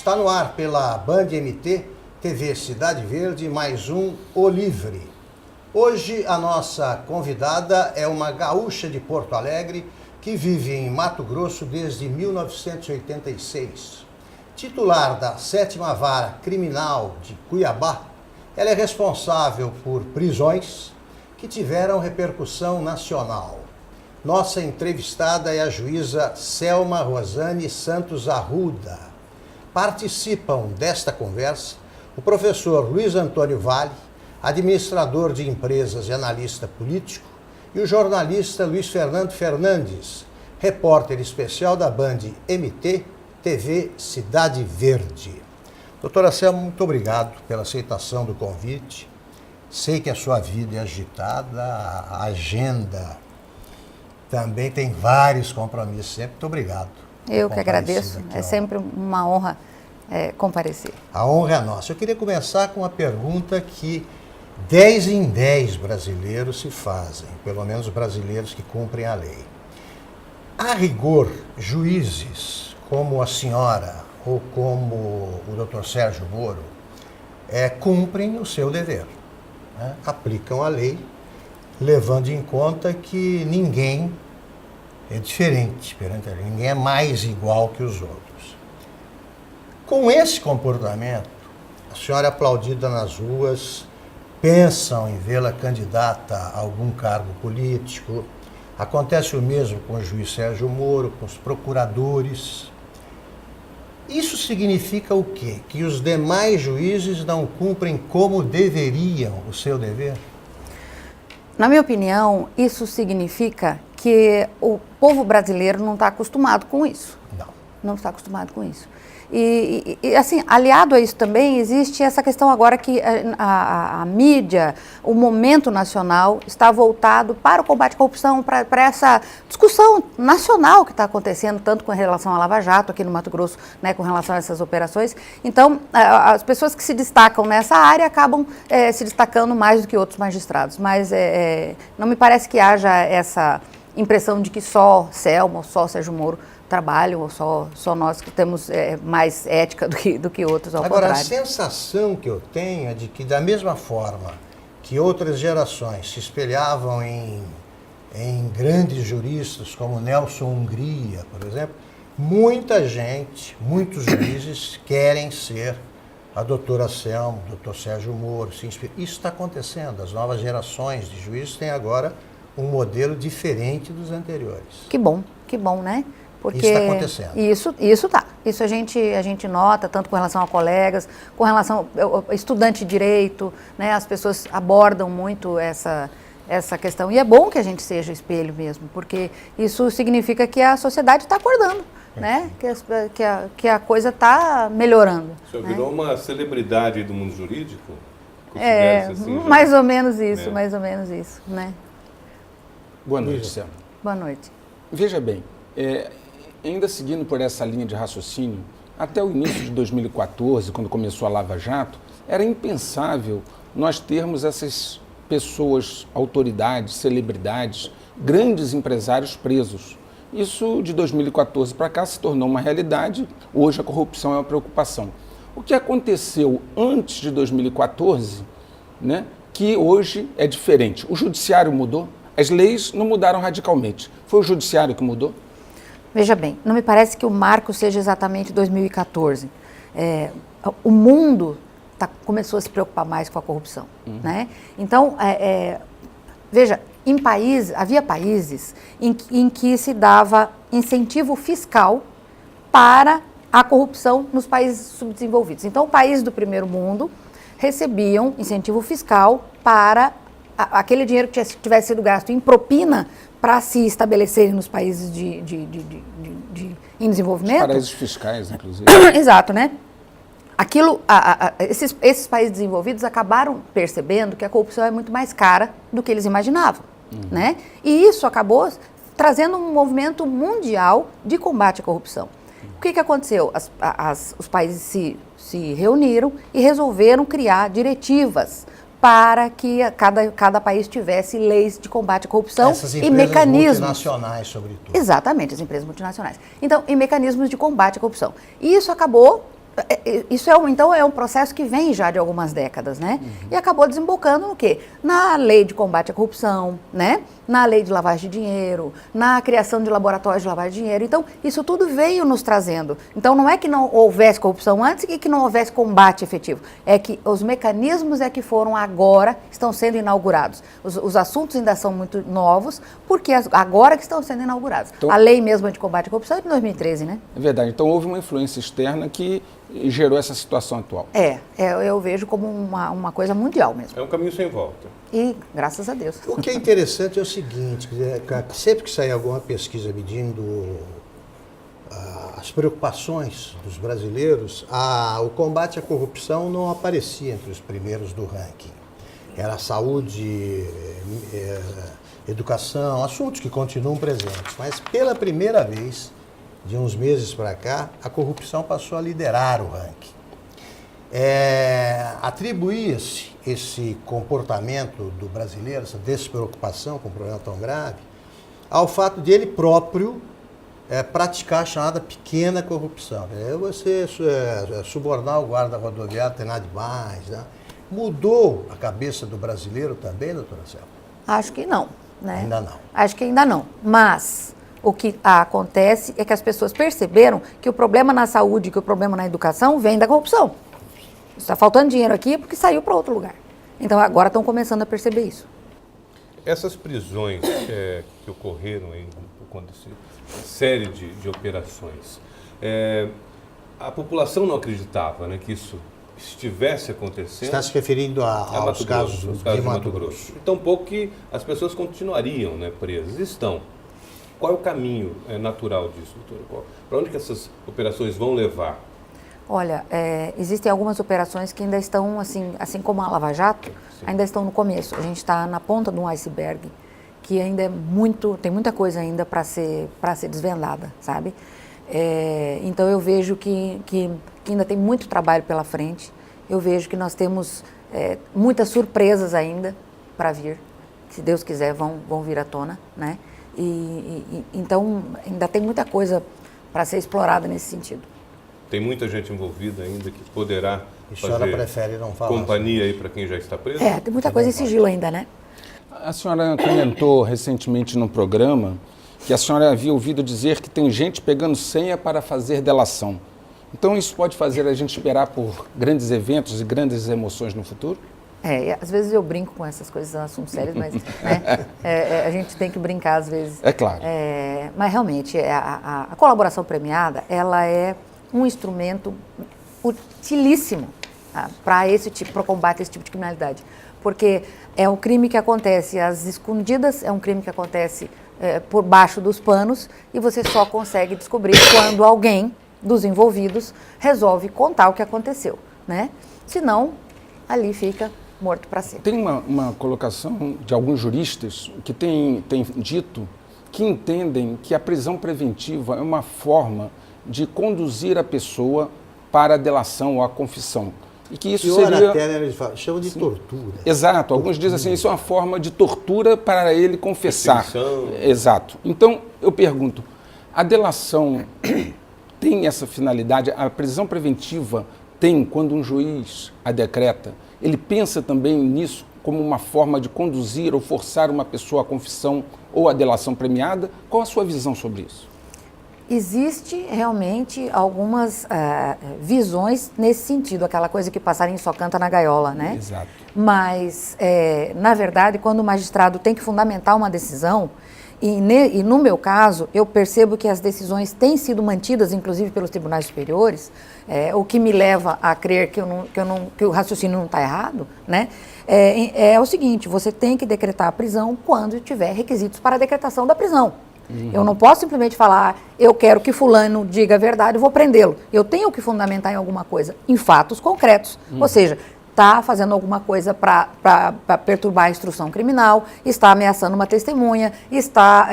Está no ar pela Band MT, TV Cidade Verde, mais um O Livre. Hoje a nossa convidada é uma gaúcha de Porto Alegre que vive em Mato Grosso desde 1986. Titular da 7ª Vara Criminal de Cuiabá, ela é responsável por prisões que tiveram repercussão nacional. Nossa entrevistada é a juíza Selma Rosane Santos Arruda. Participam desta conversa o professor Luiz Antônio Vale, administrador de empresas e analista político, e o jornalista Luiz Fernando Fernandes, repórter especial da Band MT, TV Cidade Verde. Doutora Selma, muito obrigado pela aceitação do convite. Sei que a sua vida é agitada, a agenda também tem vários compromissos. Muito obrigado. Eu que agradeço. É sempre uma honra comparecer. A honra é nossa. Eu queria começar com uma pergunta que 10 em 10 brasileiros se fazem, pelo menos brasileiros que cumprem a lei. A rigor, juízes como a senhora ou como o Dr. Sérgio Moro cumprem o seu dever, né? Aplicam a lei, levando em conta que ninguém é diferente perante a lei, ninguém é mais igual que os outros. Com esse comportamento, a senhora é aplaudida nas ruas, pensam em vê-la candidata a algum cargo político. Acontece o mesmo com o juiz Sérgio Moro, com os procuradores. Isso significa o quê? Que os demais juízes não cumprem como deveriam o seu dever? Na minha opinião, isso significa que o povo brasileiro não está acostumado com isso. Não está acostumado com isso. E assim, aliado a isso também, existe essa questão agora que a mídia, o momento nacional está voltado para o combate à corrupção, para essa discussão nacional que está acontecendo, tanto com relação à Lava Jato aqui no Mato Grosso, né, com relação a essas operações. Então, as pessoas que se destacam nessa área acabam se destacando mais do que outros magistrados. Mas não me parece que haja essa impressão de que só Selma ou só Sérgio Moro trabalham, ou só nós que temos mais ética do que outros, ao Agora, contrário. A sensação que eu tenho é de que, da mesma forma que outras gerações se espelhavam em grandes juristas, como Nelson Hungria, por exemplo, muita gente, muitos juízes querem ser a doutora Selma, o doutor Sérgio Moro. Isso está acontecendo. As novas gerações de juízes têm agora um modelo diferente dos anteriores. Que bom, né? Porque isso está acontecendo. Isso a gente nota, tanto com relação a colegas, com relação ao estudante de direito, né? As pessoas abordam muito essa questão. E é bom que a gente seja espelho mesmo, porque isso significa que a sociedade está acordando, né? Que a coisa está melhorando. O senhor virou uma celebridade do mundo jurídico? Assim, mais ou menos isso, né? Boa noite, Selma. Boa noite. Veja bem, ainda seguindo por essa linha de raciocínio, até o início de 2014, quando começou a Lava Jato, era impensável nós termos essas pessoas, autoridades, celebridades, grandes empresários presos. Isso de 2014 para cá se tornou uma realidade, hoje a corrupção é uma preocupação. O que aconteceu antes de 2014, né, que hoje é diferente? O judiciário mudou? As leis não mudaram radicalmente. Foi o judiciário que mudou? Veja bem, não me parece que o marco seja exatamente 2014. O mundo começou a se preocupar mais com a corrupção, né? Então, veja, havia países em que se dava incentivo fiscal para a corrupção nos países subdesenvolvidos. Então, países do primeiro mundo recebiam incentivo fiscal para aquele dinheiro que tivesse sido gasto em propina para se estabelecerem nos países em desenvolvimento. Os paraísos fiscais, inclusive. Exato, né? Esses países desenvolvidos acabaram percebendo que a corrupção é muito mais cara do que eles imaginavam, né? E isso acabou trazendo um movimento mundial de combate à corrupção. O que aconteceu? Os países se reuniram e resolveram criar diretivas para que cada país tivesse leis de combate à corrupção e mecanismos. Multinacionais, sobretudo. Exatamente, as empresas multinacionais. Então, e mecanismos de combate à corrupção. E isso acabou Isso então é um processo que vem já de algumas décadas, né? E acabou desembocando no quê? Na lei de combate à corrupção, né? Na lei de lavagem de dinheiro, na criação de laboratórios de lavagem de dinheiro. Então, isso tudo veio nos trazendo. Então, não é que não houvesse corrupção antes e que não houvesse combate efetivo. É que os mecanismos é que foram agora, estão sendo inaugurados. Os assuntos ainda são muito novos, porque agora que estão sendo inaugurados. Então, a lei mesmo de combate à corrupção é de 2013, né? É verdade. Então, houve uma influência externa que gerou essa situação atual. Eu vejo como uma coisa mundial mesmo. É um caminho sem volta. E graças a Deus. O que é interessante é o seguinte, sempre que sair alguma pesquisa medindo as preocupações dos brasileiros, o combate à corrupção não aparecia entre os primeiros do ranking. Era saúde, educação, assuntos que continuam presentes. Mas pela primeira vez, de uns meses para cá, a corrupção passou a liderar o ranking. Atribuía-se esse comportamento do brasileiro, essa despreocupação com um problema tão grave, ao fato de ele próprio praticar a chamada pequena corrupção. Você subornar o guarda rodoviário, tem nada demais. Né? Mudou a cabeça do brasileiro também, doutora Selma? Acho que não. Né? Ainda não. Acho que ainda não. Mas o que acontece é que as pessoas perceberam que o problema na saúde, que o problema na educação vem da corrupção. Está faltando dinheiro aqui porque saiu para outro lugar. Então agora estão começando a perceber isso. Essas prisões que ocorreram aí por conta dessa série de operações, a população não acreditava, né, que isso estivesse acontecendo. Está se referindo aos casos de Mato Grosso. Então, pouco que as pessoas continuariam, né, presas. Estão. Qual é o caminho natural disso, doutora? Para onde que essas operações vão levar? Olha, existem algumas operações que ainda estão, assim como a Lava Jato, ainda estão no começo. A gente está na ponta de um iceberg que ainda tem muita coisa ainda para ser desvendada, sabe? Então eu vejo que ainda tem muito trabalho pela frente. Eu vejo que nós temos muitas surpresas ainda para vir. Se Deus quiser, vão vir à tona, né? Então ainda tem muita coisa para ser explorada nesse sentido. Tem muita gente envolvida ainda que poderá fazer prefere não falar companhia aí para quem já está preso? Tem muita coisa em sigilo ainda, né? A senhora comentou recentemente no programa que a senhora havia ouvido dizer que tem gente pegando senha para fazer delação. Então isso pode fazer a gente esperar por grandes eventos e grandes emoções no futuro? Às vezes eu brinco com essas coisas, são assuntos sérios, mas né, a gente tem que brincar às vezes. É claro. Mas realmente, a colaboração premiada, ela é um instrumento utilíssimo para combate a esse tipo de criminalidade. Porque é um crime que acontece às escondidas, é um crime que acontece por baixo dos panos e você só consegue descobrir quando alguém dos envolvidos resolve contar o que aconteceu, né? Senão, ali fica morto para sempre. Tem uma colocação de alguns juristas que têm dito que entendem que a prisão preventiva é uma forma de conduzir a pessoa para a delação ou a confissão. E que isso seria... até eles chamam de tortura. Exato. Alguns dizem assim, isso é uma forma de tortura para ele confessar. Perseguição. Exato. Então, eu pergunto, a delação tem essa finalidade? A prisão preventiva tem, quando um juiz a decreta, ele pensa também nisso como uma forma de conduzir ou forçar uma pessoa à confissão ou à delação premiada? Qual a sua visão sobre isso? Existe realmente algumas visões nesse sentido, aquela coisa que passarinho só canta na gaiola, né? Exato. Mas, na verdade, quando o magistrado tem que fundamentar uma decisão, e no meu caso, eu percebo que as decisões têm sido mantidas, inclusive pelos tribunais superiores, o que me leva a crer que o raciocínio não está errado, né? É o seguinte, você tem que decretar a prisão quando tiver requisitos para a decretação da prisão. Eu não posso simplesmente falar, eu quero que fulano diga a verdade, eu vou prendê-lo. Eu tenho que fundamentar em alguma coisa, em fatos concretos. Ou seja, está fazendo alguma coisa para perturbar a instrução criminal, está ameaçando uma testemunha, está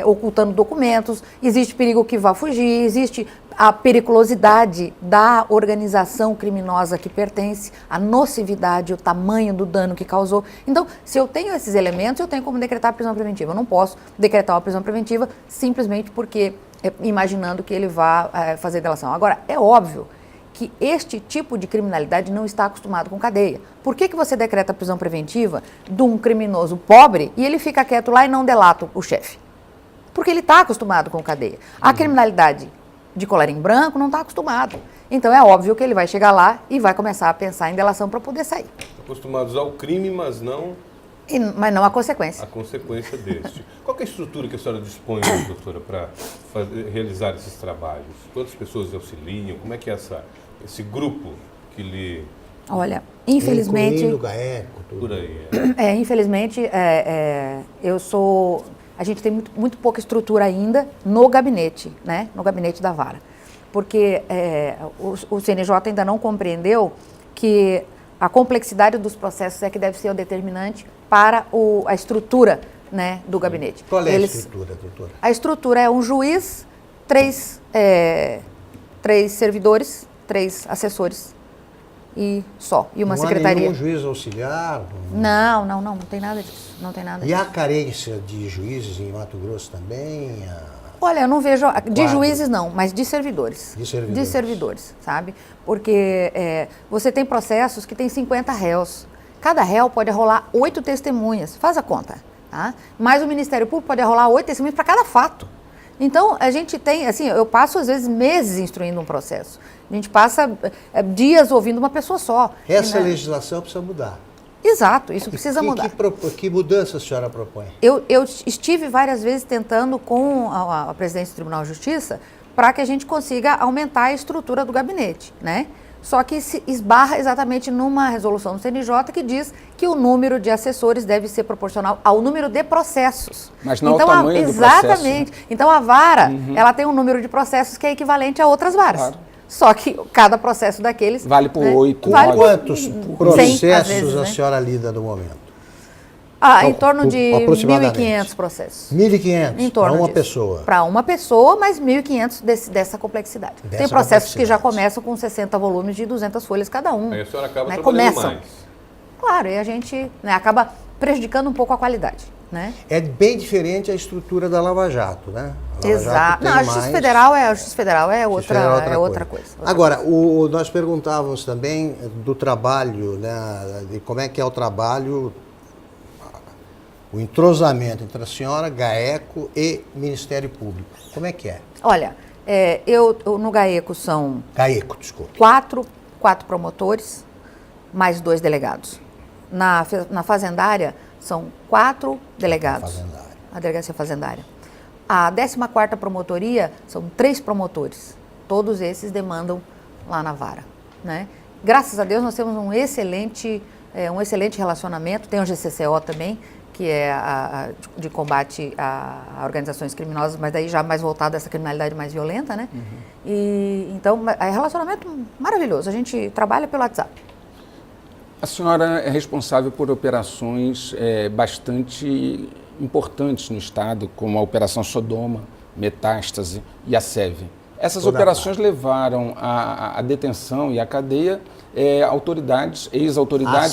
ocultando documentos, existe perigo que vá fugir, existe a periculosidade da organização criminosa que pertence, a nocividade, o tamanho do dano que causou. Então, se eu tenho esses elementos, eu tenho como decretar a prisão preventiva. Eu não posso decretar uma prisão preventiva simplesmente porque, imaginando que ele vá fazer delação. Agora, é óbvio que este tipo de criminalidade não está acostumado com cadeia. Por que você decreta a prisão preventiva de um criminoso pobre e ele fica quieto lá e não delata o chefe? Porque ele está acostumado com cadeia. A criminalidade de colarinho branco não está acostumado. Então é óbvio que ele vai chegar lá e vai começar a pensar em delação para poder sair. Acostumados ao crime, mas não... Mas não a consequência. A consequência deste. Qual que é a estrutura que a senhora dispõe, doutora, para realizar esses trabalhos? Quantas pessoas auxiliam? Como é que é esse grupo que lhe... Olha, infelizmente... Incluindo GAECO, tudo. Por aí, infelizmente, a gente tem muito pouca estrutura ainda no gabinete, né? No gabinete da vara. Porque o CNJ ainda não compreendeu que a complexidade dos processos é que deve ser o determinante para a estrutura, né, do gabinete. Qual é a estrutura, doutora? A estrutura é um juiz, 3 servidores, 3 assessores e uma secretaria. Não há nenhum juiz auxiliar? Não tem nada disso. Não tem nada E disso. há carência de juízes em Mato Grosso também? Olha, eu não vejo, de juízes não, mas de servidores. De servidores, sabe? Porque você tem processos que tem 50 réus. Cada réu pode arrolar 8 testemunhas, faz a conta, tá? Mas o Ministério Público pode arrolar 8 testemunhas para cada fato. Então, a gente tem, assim, eu passo às vezes meses instruindo um processo. A gente passa dias ouvindo uma pessoa só. Essa legislação precisa mudar. Exato, isso precisa mudar. Que mudança a senhora propõe? Eu estive várias vezes tentando com a presidência do Tribunal de Justiça para que a gente consiga aumentar a estrutura do gabinete, né? Só que se esbarra exatamente numa resolução do CNJ que diz que o número de assessores deve ser proporcional ao número de processos. Mas não ao tamanho do processo. Exatamente. Então a vara, ela tem um número de processos que é equivalente a outras varas. Claro. Só que cada processo daqueles... Vale por 8, vale por quantos processos 100, às vezes, a né? senhora lida no momento? Em torno de 1.500 processos. 1.500 para uma pessoa? Para uma pessoa, mas 1.500 dessa complexidade. Tem processos que já começam com 60 volumes de 200 folhas cada um. Aí a senhora acaba trabalhando Começam. mais. Claro, e a gente acaba prejudicando um pouco a qualidade. Né? É bem diferente a estrutura da Lava Jato, né? Exato. Não, a Justiça Federal é outra coisa. Agora, nós perguntávamos também do trabalho, né? De como é que é o trabalho, o entrosamento entre a senhora, GAECO e Ministério Público. Como é que é? Olha, no GAECO são... GAECO, desculpa. 4 promotores, mais 2 delegados. Na Fazendária, são 4 delegados. A Delegacia Fazendária. A 14ª Promotoria são 3 promotores. Todos esses demandam lá na vara, né? Graças a Deus nós temos um excelente relacionamento. Tem o GCCO também, que é de combate a organizações criminosas, mas daí já mais voltado a essa criminalidade mais violenta, né? E então é relacionamento maravilhoso. A gente trabalha pelo WhatsApp. A senhora é responsável por operações bastante importantes no Estado, como a Operação Sodoma, Metástase e a SEV. Essas operações levaram à detenção e à cadeia ex-autoridades,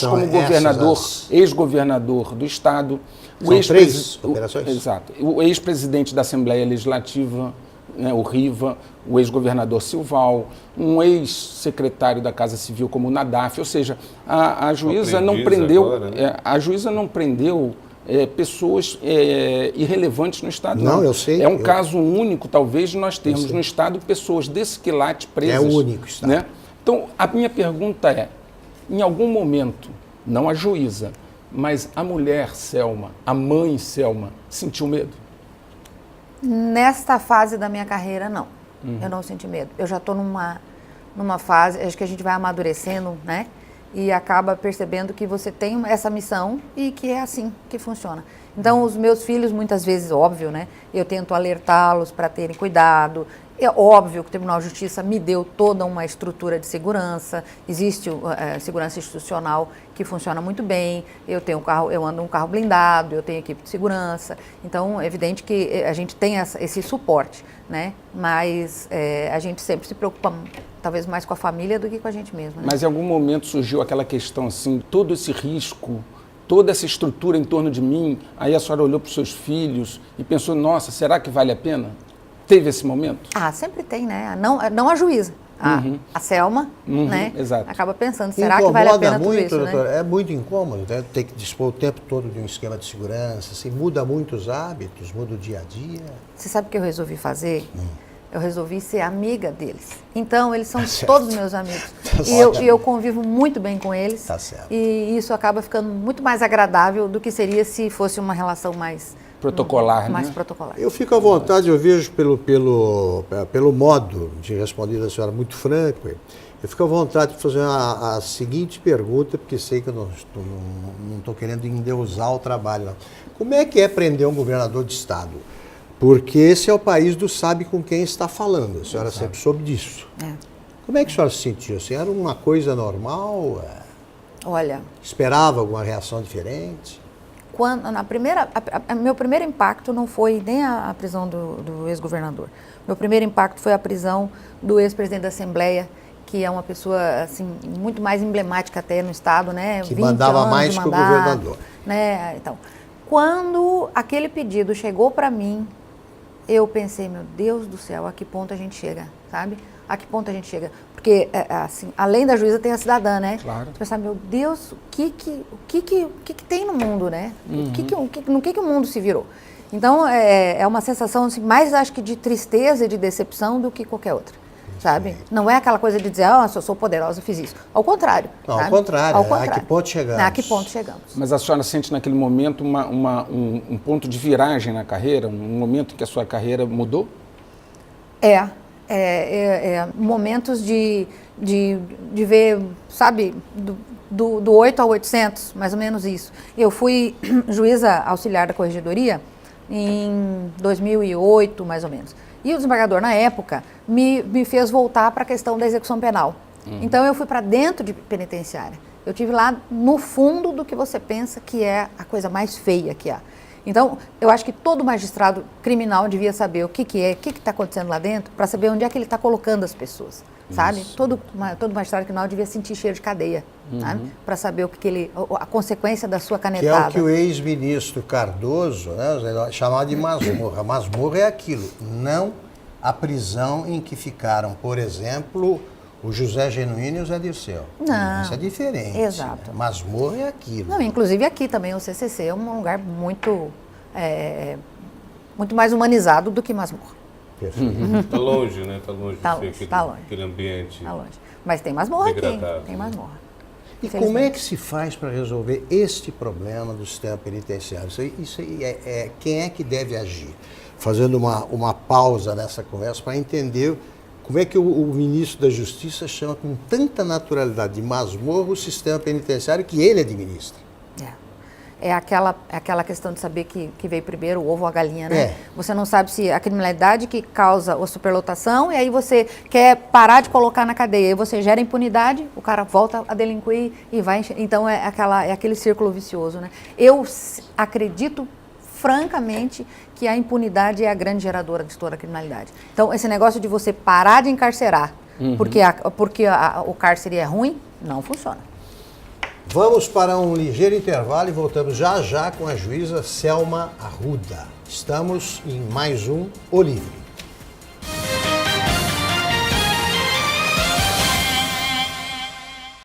como o governador, ex-governador do Estado, São 3 operações? Exato. O ex-presidente da Assembleia Legislativa, né, o Riva, o ex-governador Silval, um ex-secretário da Casa Civil como o Nadaf, ou seja, a juíza não prendeu, agora, né? A juíza não prendeu pessoas irrelevantes no Estado. Não, eu sei. É um caso único, talvez, de nós termos no Estado pessoas desse quilate presas. É o único Estado. Né? Então, a minha pergunta é, em algum momento, não a juíza, mas a mulher Selma, a mãe Selma, sentiu medo? Nesta fase da minha carreira, não. Eu não senti medo. Eu já estou numa fase, acho que a gente vai amadurecendo, né? E acaba percebendo que você tem essa missão e que é assim que funciona. Então, os meus filhos, muitas vezes, óbvio, né? Eu tento alertá-los para terem cuidado. É óbvio que o Tribunal de Justiça me deu toda uma estrutura de segurança. Existe segurança institucional que funciona muito bem. Eu ando um carro blindado, eu tenho equipe de segurança. Então, é evidente que a gente tem esse suporte, né? Mas a gente sempre se preocupa talvez mais com a família do que com a gente mesmo. Né? Mas em algum momento surgiu aquela questão assim, todo esse risco, toda essa estrutura em torno de mim, aí a senhora olhou para os seus filhos e pensou, nossa, será que vale a pena? Teve esse momento? Sempre tem, né? Não a juíza, a Selma, né? Exato. Acaba pensando, será que vale a pena tudo muito, isso, doutor, né? é muito incômodo, né? Ter que dispor o tempo todo de um esquema de segurança, assim, muda muito os hábitos, muda o dia a dia. Você sabe o que eu resolvi fazer? Eu resolvi ser amiga deles. Então, eles são certo. todos meus amigos. E eu convivo muito bem com eles. Tá certo. E isso acaba ficando muito mais agradável do que seria se fosse uma relação mais protocolar, mais né? protocolar. Eu fico à vontade, eu vejo pelo modo de responder da senhora muito franco, eu fico à vontade de fazer a seguinte pergunta, porque sei que eu não estou querendo endeusar o trabalho, não. Como é que é prender um governador de estado? Porque esse é o país do sabe com quem está falando, a senhora sempre soube disso. Como é que a senhora se sentiu? Assim, era uma coisa normal? Olha, Esperava alguma reação diferente? Meu primeiro impacto não foi nem a prisão do ex-governador. Meu primeiro impacto foi a prisão do ex-presidente da Assembleia, que é uma pessoa assim muito mais emblemática até no estado, né? Que mandava mais que o governador. Né? Então, quando aquele pedido chegou para mim, eu pensei, meu Deus do céu, a que ponto a gente chega, sabe? A que ponto a gente chega? Porque, assim, além da juíza tem a cidadã, né? Claro. Você pensar, meu Deus, o que tem no mundo, né? No que o mundo se virou? Então, é uma sensação assim, mais, acho que, de tristeza e de decepção do que qualquer outra, sabe? Não é aquela coisa de dizer, eu sou poderosa, eu fiz isso. Ao contrário. Não, sabe? ao contrário. Ao contrário. A que ponto chegamos? A que ponto chegamos. Mas a senhora sente naquele momento um ponto de viragem na carreira? Um momento em que a sua carreira mudou? Momentos de ver, sabe, do 8 ao 800, mais ou menos isso. Eu fui juíza auxiliar da Corregedoria em 2008, mais ou menos. E o desembargador, na época, me fez voltar para a questão da execução penal. Então, eu fui para dentro de penitenciária. Eu tive lá no fundo do que você pensa que é a coisa mais feia que há. Então, eu acho que todo magistrado criminal devia saber o que está acontecendo lá dentro, para saber onde é que ele está colocando as pessoas, sabe? Todo magistrado criminal devia sentir cheiro de cadeia, sabe? Para saber a consequência da sua canetada. Que é o que o ex-ministro Cardoso, né, chamava de masmorra. Masmorra é aquilo, não a prisão em que ficaram, por exemplo, o José Genuíno e o Zé Dirceu. Não. Isso é diferente. Exato. Né? Masmorra é aquilo. Não, inclusive aqui também o CCC é um lugar muito mais humanizado do que masmorra. Perfeito. Está longe, né? Está longe de ser aquele ambiente. Está longe. Mas tem masmorra degradado, aqui. Tem né? masmorra. E como é que se faz para resolver este problema do sistema penitenciário? Isso aí quem é que deve agir? Fazendo uma pausa nessa conversa para entender como é que o ministro da Justiça chama com tanta naturalidade de masmorra o sistema penitenciário que ele administra. É aquela questão de saber que veio primeiro o ovo ou a galinha, né? Você não sabe se a criminalidade que causa a superlotação e aí você quer parar de colocar na cadeia, aí você gera impunidade, o cara volta a delinquir e vai... Então é aquele círculo vicioso, né? Eu acredito francamente que a impunidade é a grande geradora de toda a criminalidade. Então, esse negócio de você parar de encarcerar porque o cárcere é ruim, não funciona. Vamos para um ligeiro intervalo e voltamos já com a juíza Selma Arruda. Estamos em mais um O Livre.